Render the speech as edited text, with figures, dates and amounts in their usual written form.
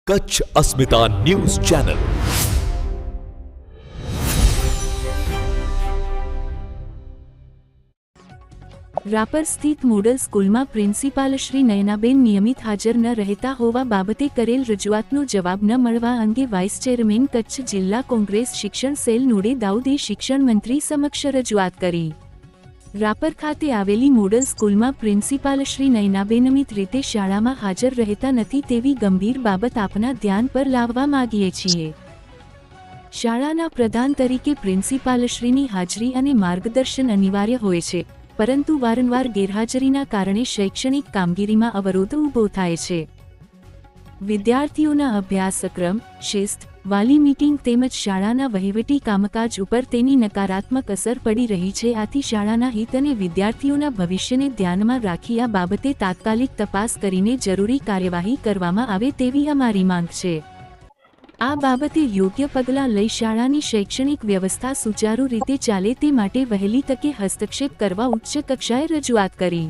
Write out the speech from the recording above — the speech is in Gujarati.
કચ્છ અસ્મિતા ન્યૂઝ ચેનલ। રાપર સ્થિત મોડલ સ્કૂલમાં પ્રિન્સિપાલ શ્રી નયનાબેન નિયમિત હાજર ન રહેતા હોવા બાબતે કરેલ રજૂઆતનો જવાબ ન મળવા અંગે વાઇસ ચેરમેન કચ્છ જિલ્લા કોંગ્રેસ શિક્ષણ સેલ નુડે દાઉદે શિક્ષણ મંત્રી સમક્ષ રજૂઆત કરી। રાપર ખાતે આવેલી મોડલ સ્કૂલમાં પ્રિન્સિપાલ શ્રી નયનાબેન નિયમિત રીતે શાળામાં હાજર રહેતા નથી તેવી ગંભીર બાબત આપના ધ્યાન પર લાવવા માંગીએ છીએ। શાળાના પ્રધાન તરીકે પ્રિન્સિપાલશ્રીની હાજરી અને માર્ગદર્શન અનિવાર્ય હોય છે, પરંતુ વારંવાર ગેરહાજરીના કારણે શૈક્ષણિક કામગીરીમાં અવરોધ ઊભો થાય છે। વિદ્યાર્થીઓના અભ્યાસક્રમ, શિસ્ત, વાલી મીટિંગ તેમજ શાળાના વહીવટી કામકાજ ઉપર તેની નકારાત્મક અસર પડી રહી છે। આથી શાળાના હિત અને વિદ્યાર્થીઓના ભવિષ્યને ધ્યાનમાં રાખી આ બાબતે તાત્કાલિક તપાસ કરીને જરૂરી કાર્યવાહી કરવામાં આવે તેવી અમારી માંગ છે। આ બાબતે યોગ્ય પગલાં લઈ શાળાની શૈક્ષણિક વ્યવસ્થા સુચારુ રીતે ચાલે તે માટે વહેલી તકે હસ્તક્ષેપ કરવા ઉચ્ચ કક્ષાએ રજૂઆત કરી।